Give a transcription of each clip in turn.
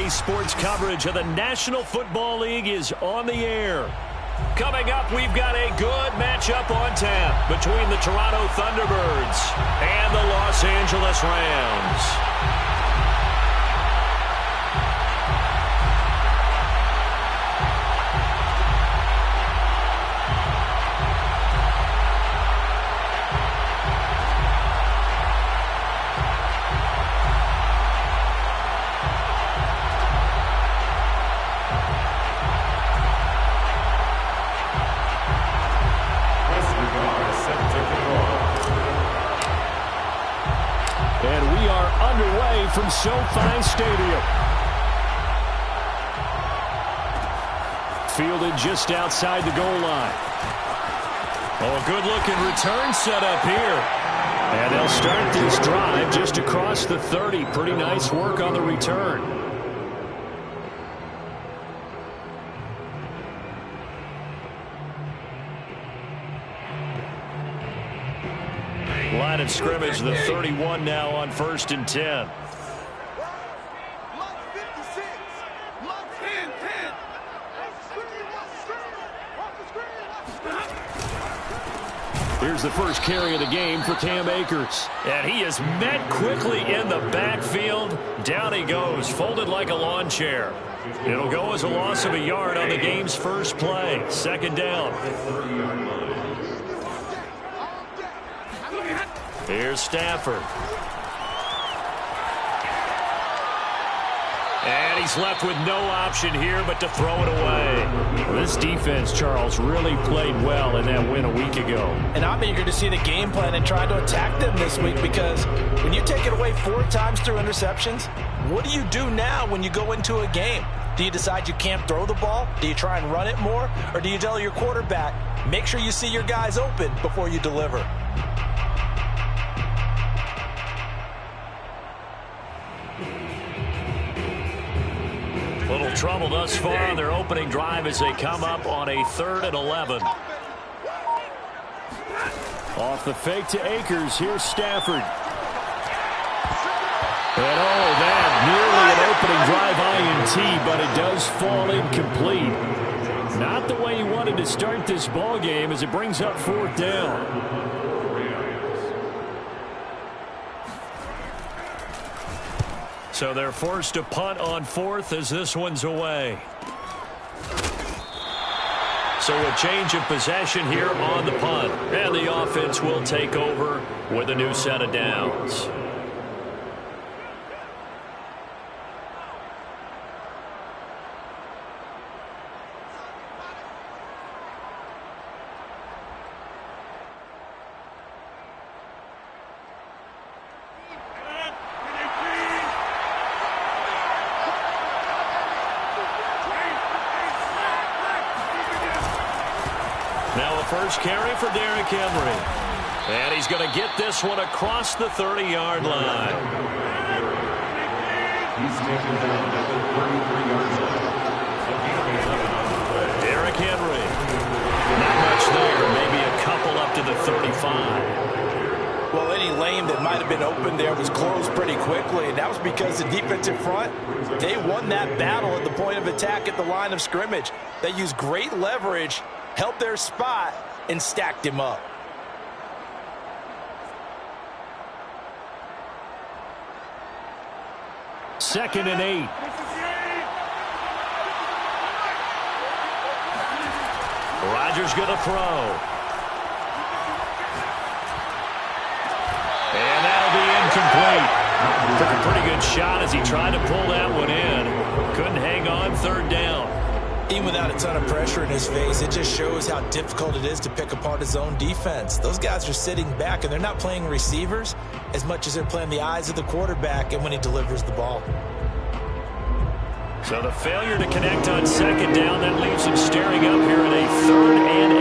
CBS Sports coverage of the National Football League is on the air. Coming up, we've got a good matchup on tap between the Toronto Thunderbirds and the Los Angeles Rams. From SoFi Stadium. Fielded just outside the goal line. Oh, a good-looking return set up here. And they'll start this drive just across the 30. Pretty nice work on the return. Line of scrimmage, the 31 now on 1st and 10. Here's the first carry of the game for Cam Akers. And he is met quickly in the backfield. Down he goes, folded like a lawn chair. It'll go as a loss of a yard on the game's first play. 2nd down. Here's Stafford. And he's left with no option here but to throw it away. This defense, Charles, really played well in that win a week ago. And I'm eager to see the game plan and try to attack them this week, because when you take it away 4 times through interceptions, what do you do now when you go into a game? Do you decide you can't throw the ball? Do you try and run it more? Or do you tell your quarterback, make sure you see your guys open before you deliver? Little trouble thus far on their opening drive as they come up on a 3rd and 11. Off the fake to Akers. Here's Stafford. And oh, that nearly an opening drive INT, but it does fall incomplete. Not the way he wanted to start this ball game as it brings up 4th down. So they're forced to punt on 4th as this one's away. So a change of possession here on the punt. And the offense will take over with a new set of downs. First carry for Derrick Henry. And he's going to get this one across the 30-yard line. Derrick Henry. Not much there. Maybe a couple up to the 35. Well, any lane that might have been open there was closed pretty quickly, and that was because the defensive front, they won that battle at the point of attack at the line of scrimmage. They used great leverage, held their spot, and stacked him up. Second and 8. Rodgers going to throw. And that'll be incomplete. Took a pretty good shot as he tried to pull that one in. Couldn't hang on. 3rd down. Even without a ton of pressure in his face, it just shows how difficult it is to pick apart his own defense. Those guys are sitting back, and they're not playing receivers as much as they're playing the eyes of the quarterback and when he delivers the ball. So the failure to connect on 2nd down, that leaves him staring up here at a 3rd and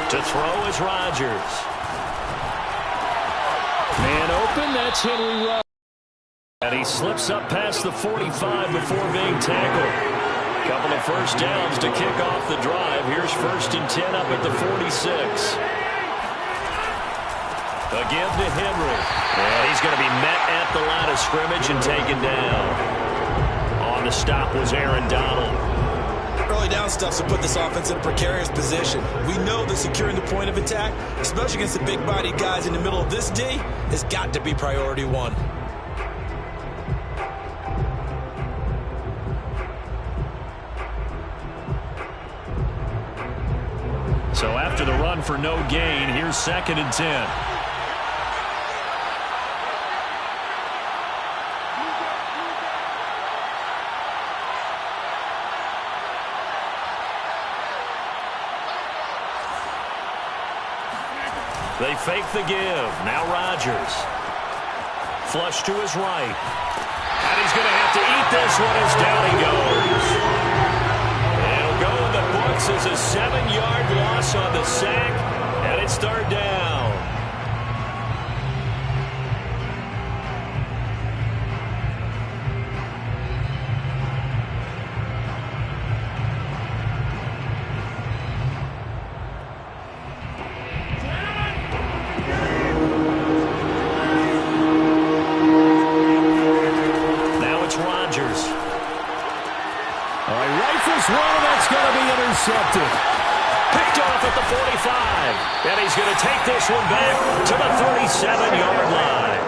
8. To throw is Rodgers. Man open, that's Henry Ruggs. And he slips up past the 45 before being tackled. Couple of first downs to kick off the drive. Here's 1st and 10 up at the 46. A give to Henry. And he's going to be met at the line of scrimmage and taken down. On the stop was Aaron Donald. Early down stuff to put this offense in a precarious position. We know that securing the point of attack, especially against the big-bodied guys in the middle of this D, has got to be priority one. So after the run for no gain, here's 2nd and 10. They fake the give. Now Rodgers. Flush to his right. And he's going to have to eat this one as down he goes. It'll go in the books as a 7-yard loss on the sack, and it's 3rd down. Intercepted. Picked off at the 45. And he's going to take this one back to the 37-yard line.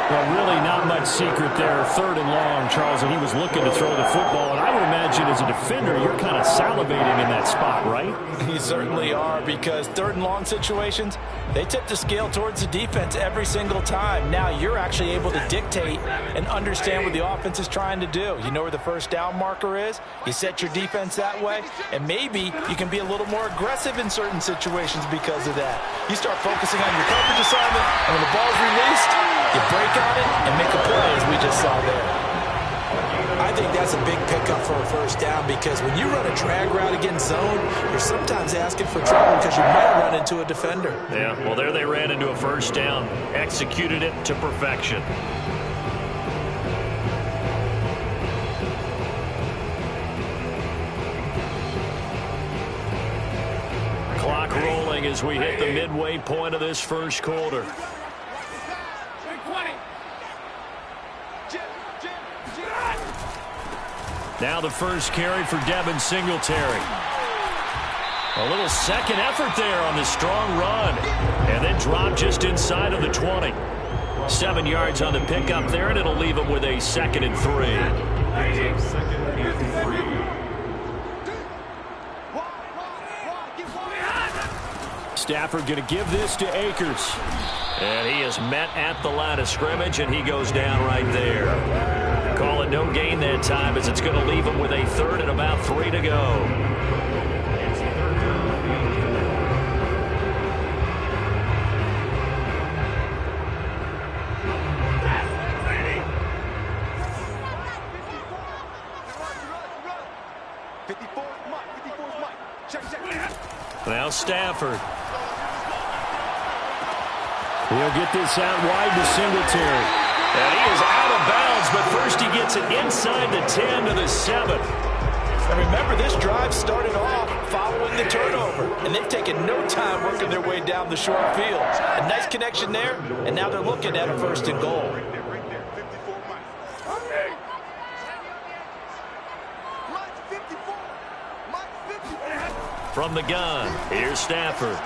Well, really not much secret there. 3rd and long, Charles, and he was looking to throw the football. And I would imagine as a defender, you're kind of salivating in that spot, right? You certainly are, because 3rd and long situations, they tip the scale towards the defense every single time. Now you're actually able to dictate and understand what the offense is trying to do. You know where the first down marker is. You set your defense that way, and maybe you can be a little more aggressive in certain situations because of that. You start focusing on your coverage assignment, and when the ball's released, you break on it and make a play, as we just saw there. I think that's a big pickup for a first down, because when you run a drag route against zone, you're sometimes asking for trouble because you might run into a defender. Yeah, well, there they ran into a first down, executed it to perfection. Clock rolling as we hit the midway point of this first quarter. Now the first carry for Devin Singletary. A little second effort there on the strong run. And then drop just inside of the 20. 7 yards on the pickup there, and it'll leave him with a 2nd and 3. Stafford going to give this to Akers. And he is met at the line of scrimmage, and he goes down right there. Call it no gain that time, as it's going to leave him with a 3rd and about 3 to go. Now Stafford. He'll get this out wide to Singletary. And he is out of bounds, but first he gets it inside the 10 to the 7. And remember, this drive started off following the turnover, and they've taken no time working their way down the short field. A nice connection there, and now they're looking at a 1st and goal. From the gun, here's Stafford.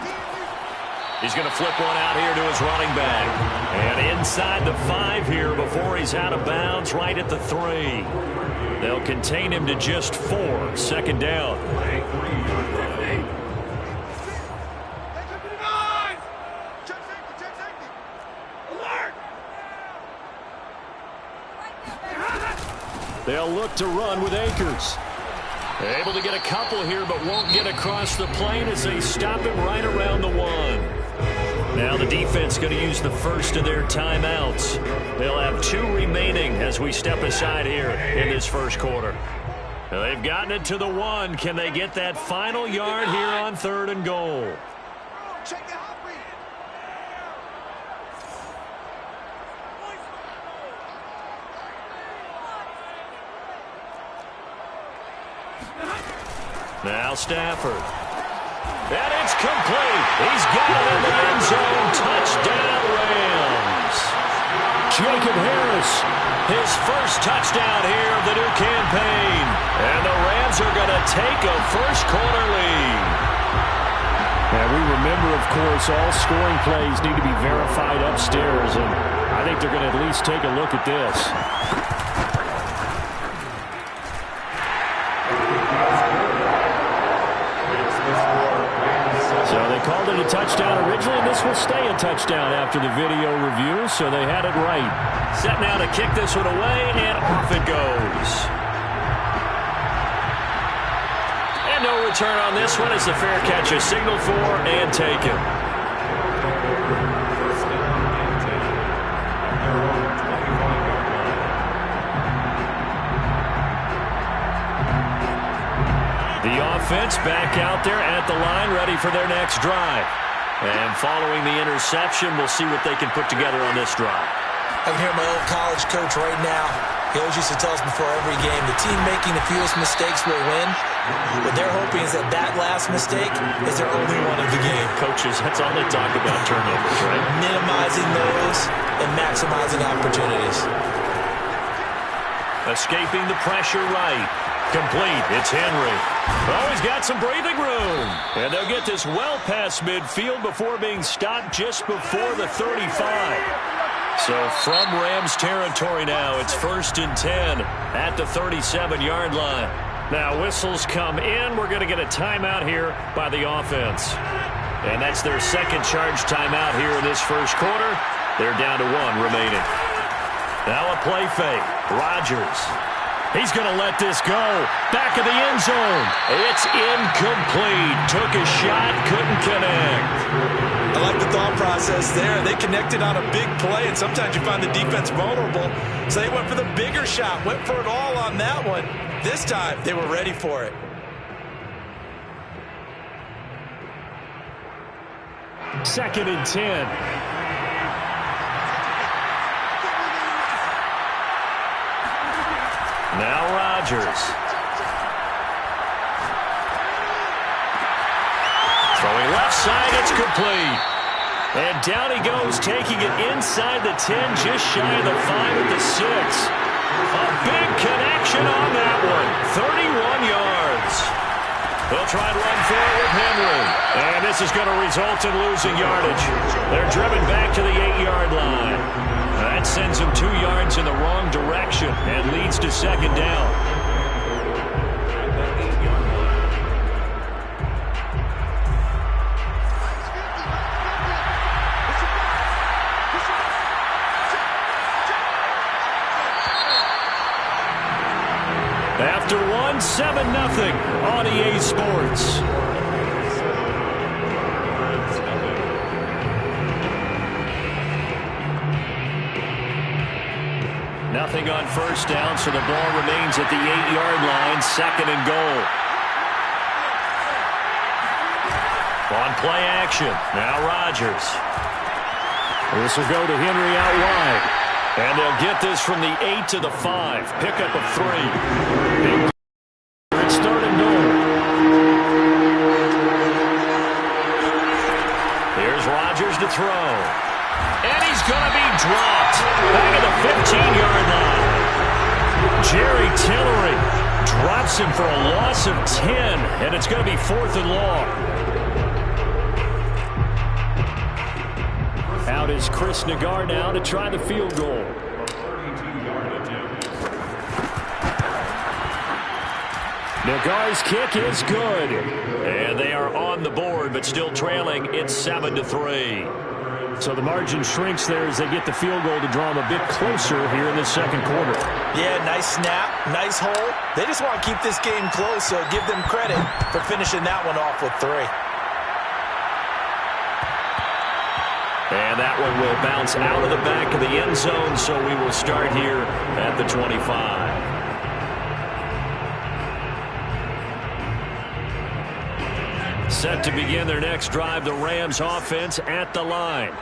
He's going to flip one out here to his running back. And inside the 5 here before he's out of bounds, right at the 3. They'll contain him to just 4. 2nd down. They'll look to run with Akers. Able to get a couple here, but won't get across the plane as they stop him right around the 1. Now the defense going to use the first of their timeouts. They'll have 2 remaining as we step aside here in this first quarter. Now they've gotten it to the 1. Can they get that final yard here on 3rd and goal? Now Stafford. And it's complete. He's got it in the end zone. Touchdown, Rams. Jacob Harris, his first touchdown here of the new campaign. And the Rams are going to take a first-quarter lead. And we remember, of course, all scoring plays need to be verified upstairs, and I think they're going to at least take a look at this. So they called it a touchdown originally, and this will stay a touchdown after the video review, so they had it right. Set now to kick this one away, and off it goes. And no return on this one as the fair catch is signaled for and taken. The offense back out there at the line, ready for their next drive. And following the interception, we'll see what they can put together on this drive. I can hear my old college coach right now. He always used to tell us before every game, the team making the fewest mistakes will win. What they're hoping is that that last mistake is their only one of the game. Coaches, that's all they talk about, turnovers, right? Minimizing those and maximizing opportunities. Escaping the pressure right. Complete. It's Henry. Oh, he's got some breathing room. And they'll get this well past midfield before being stopped just before the 35. So from Rams territory now, it's 1st and 10 at the 37-yard line. Now whistles come in. We're going to get a timeout here by the offense. And that's their second charge timeout here in this first quarter. They're down to 1 remaining. Now a play fake. Rodgers. He's going to let this go. Back of the end zone. It's incomplete. Took a shot, couldn't connect. I like the thought process there. They connected on a big play, and sometimes you find the defense vulnerable. So they went for the bigger shot, went for it all on that one. This time, they were ready for it. Second and 10. Now Rodgers. Throwing left side, it's complete. And down he goes, taking it inside the 10, just shy of the 5 at the 6. A big connection on that one. 31 yards. They'll try and run for it with Henry. And this is going to result in losing yardage. They're driven back to the 8-yard line. That sends them 2 yards in the wrong direction and leads to second down. After one, 7-0 on EA Sports. Nothing on first down, so the ball remains at the 8-yard line, 2nd and goal. On play action, now Rodgers. This will go to Henry out wide. And they'll get this from the 8 to the 5. Pickup of 3. It's 3rd and goal. Here's Rodgers to throw. And he's going to be dropped. Back at the 15-yard line. Jerry Tillery drops him for a loss of 10. And it's going to be 4th and long. Out is Chris Nagar now to try the field goal. Nagar's kick is good. And they are on the board, but still trailing. It's 7-3. So the margin shrinks there as they get the field goal to draw them a bit closer here in the second quarter. Yeah, nice snap, nice hole. They just want to keep this game close, so give them credit for finishing that one off with 3. And that one will bounce out of the back of the end zone, so we will start here at the 25. Set to begin their next drive, the Rams offense at the line.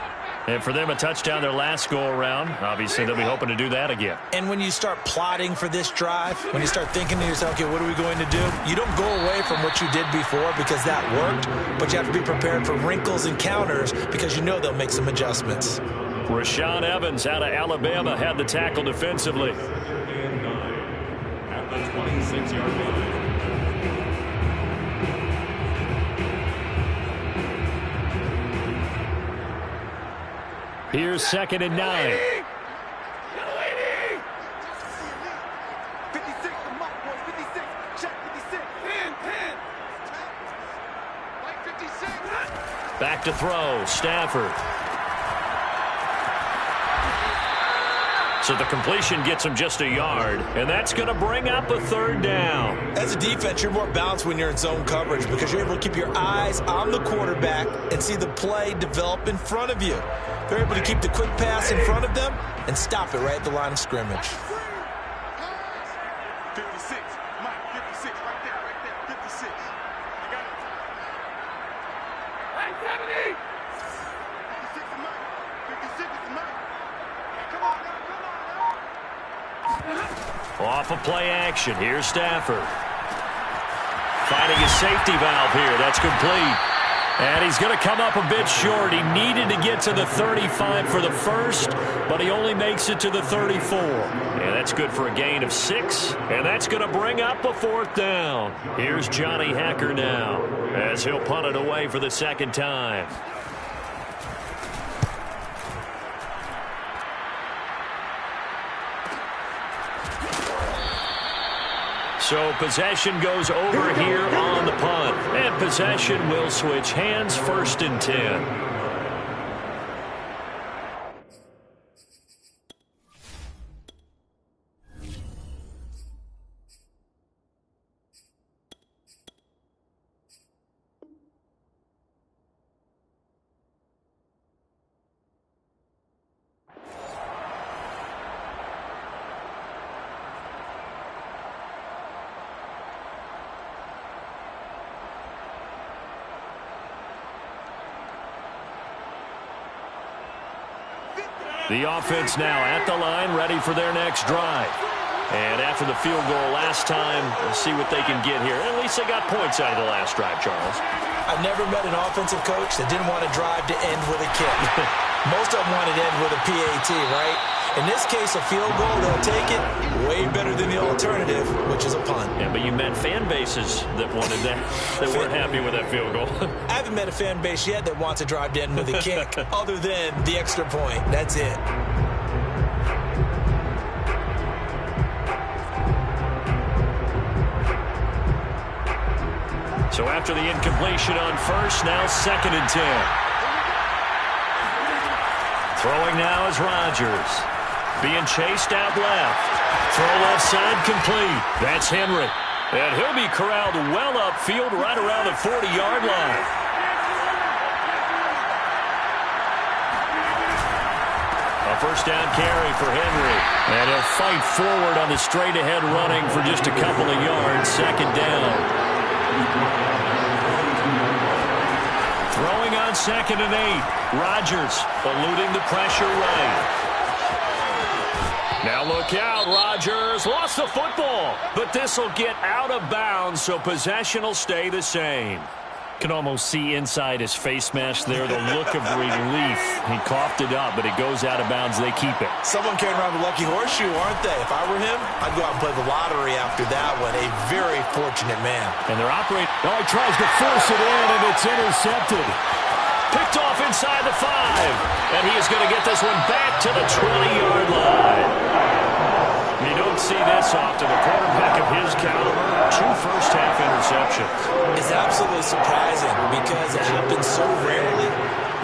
And for them, a touchdown their last go-around. Obviously, they'll be hoping to do that again. And when you start plotting for this drive, when you start thinking to yourself, okay, what are we going to do? You don't go away from what you did before because that worked, but you have to be prepared for wrinkles and counters because you know they'll make some adjustments. Rashaan Evans out of Alabama had the tackle defensively. At the 26-yard line. Here's 2nd and 9. 56, the mark was 56. Check 56. Pin. Like 56. Back to throw. Stafford. So the completion gets him just a yard, and that's going to bring up a 3rd down. As a defense, you're more balanced when you're in zone coverage because you're able to keep your eyes on the quarterback and see the play develop in front of you. They're able to keep the quick pass in front of them and stop it right at the line of scrimmage. 56. Mike, 56. Right there. 56. You got it. 70. 56 is Mike. 56 is Mike. Come on. Off of play action. Here's Stafford. Finding his safety valve here. That's complete. And he's going to come up a bit short. He needed to get to the 35 for the first, but he only makes it to the 34. And that's good for a gain of 6, and that's going to bring up a 4th down. Here's Johnny Hacker now as he'll punt it away for the 2nd time. So possession goes over here on the punt. And possession will switch hands, 1st and 10. The offense now at the line, ready for their next drive. And after the field goal last time, we'll see what they can get here. At least they got points out of the last drive, Charles. I've never met an offensive coach that didn't want to drive to end with a kick. Most of them wanted to end with a PAT, right? In this case, a field goal, they'll take it way better than the alternative, which is a punt. Yeah, but you met fan bases that wanted that, that weren't happy with that field goal. I haven't met a fan base yet that wants to drive to end with a kick, other than the extra point. That's it. So after the incompletion on first, now 2nd and 10. Throwing now is Rodgers. Being chased out left. Throw left side complete. That's Henry. And he'll be corralled well upfield right around the 40-yard line. A 1st down carry for Henry. And he'll fight forward on the straight-ahead running for just a couple of yards. 2nd down. Throwing on 2nd and 8. Rodgers eluding the pressure right. Now look out, Rodgers lost the football, but this will get out of bounds, so possession will stay the same. Can almost see inside his face mask there, the look of relief. He coughed it up, but it goes out of bounds. They keep it. Someone carrying around the lucky horseshoe, aren't they? If I were him, I'd go out and play the lottery after that one. A very fortunate man. And they're operating. Oh, he tries to force it in, and it's intercepted. Picked off inside the 5. And he is going to get this one back to the 20-yard line. You don't see this often. A quarterback of his caliber, 2 first-half interceptions. It's absolutely surprising because it happens so rarely.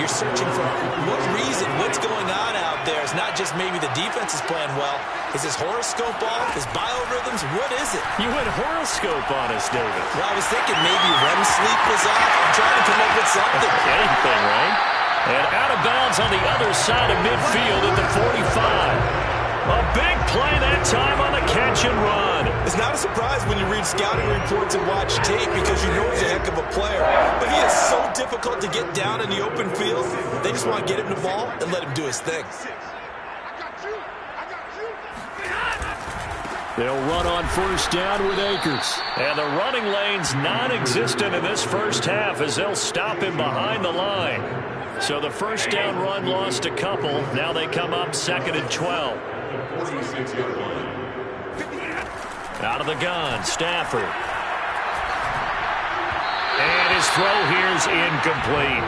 You're searching for what reason, what's going on out there. It's not just maybe the defense is playing well. Is his horoscope off? His biorhythms? What is it? You went horoscope on us, David. Well, I was thinking maybe REM sleep was off. I'm trying to come up with something. Anything, right? And out of bounds on the other side of midfield at the 45. A big play that time on the catch and run. It's not a surprise when you read scouting reports and watch tape because you know he's a heck of a player. But he is so difficult to get down in the open field. They just want to get him the ball and let him do his thing. They'll run on first down with Akers. And the running lane's non-existent in this first half as they'll stop him behind the line. So the first down run lost a couple. Now they come up 2nd and 12. Out of the gun, Stafford. And his throw here's incomplete.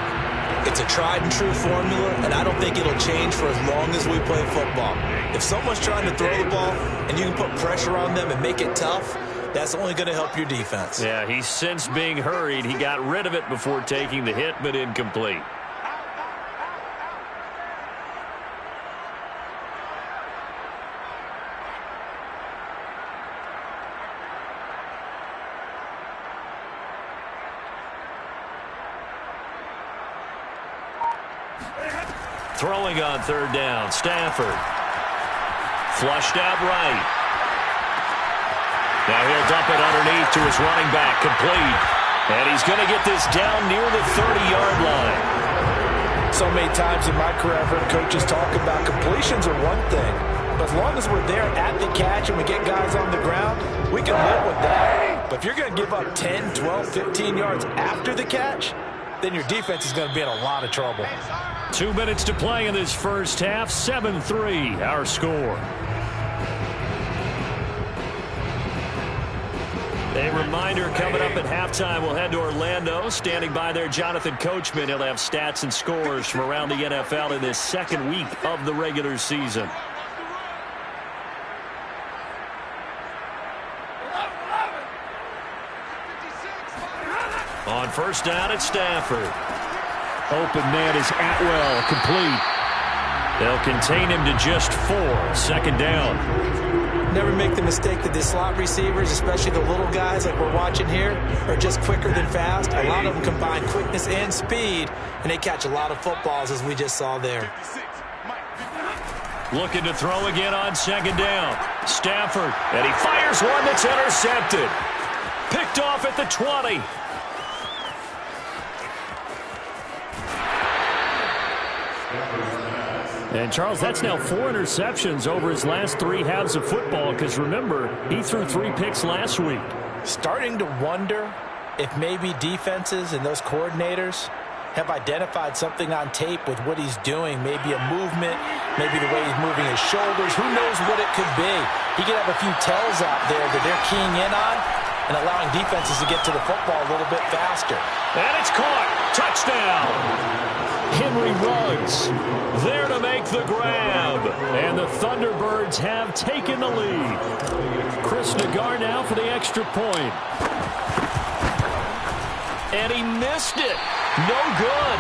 It's a tried and true formula, and I don't think it'll change for as long as we play football. If someone's trying to throw the ball and you can put pressure on them and make it tough, that's only going to help your defense. Yeah, he's since being hurried. He got rid of it before taking the hit, but incomplete. Throwing on third down, Stafford. Flushed out right. Now he'll dump it underneath to his running back, complete. And he's going to get this down near the 30-yard line. So many times in my career, I've heard coaches talk about completions are one thing. But as long as we're there at the catch and we get guys on the ground, we can live with that. But if you're going to give up 10, 12, 15 yards after the catch, then your defense is going to be in a lot of trouble. 2 minutes to play in this first half. 7-3, our score. A reminder, coming up at halftime, we'll head to Orlando. Standing by there, Jonathan Coachman. He'll have stats and scores from around the NFL in this second week of the regular season. On first down, it's Stafford. Open man is Atwell, complete. They'll contain him to just 4. 2nd down. Never make the mistake that the slot receivers, especially the little guys like we're watching here, are just quicker than fast. A lot of them combine quickness and speed, and they catch a lot of footballs, as we just saw there. Looking to throw again on 2nd down. Stafford, and he fires one that's intercepted. Picked off at the 20. And, Charles, that's now 4 interceptions over his last 3 halves of football because, remember, he threw 3 picks last week. Starting to wonder if maybe defenses and those coordinators have identified something on tape with what he's doing. Maybe a movement, maybe the way he's moving his shoulders. Who knows what it could be? He could have a few tells out there that they're keying in on and allowing defenses to get to the football a little bit faster. And it's caught. Touchdown. Henry Ruggs there to make the grab. And the Thunderbirds have taken the lead. Chris Nagar now for the extra point. And he missed it. No good.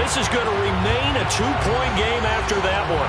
This is going to remain a 2-point game after that one.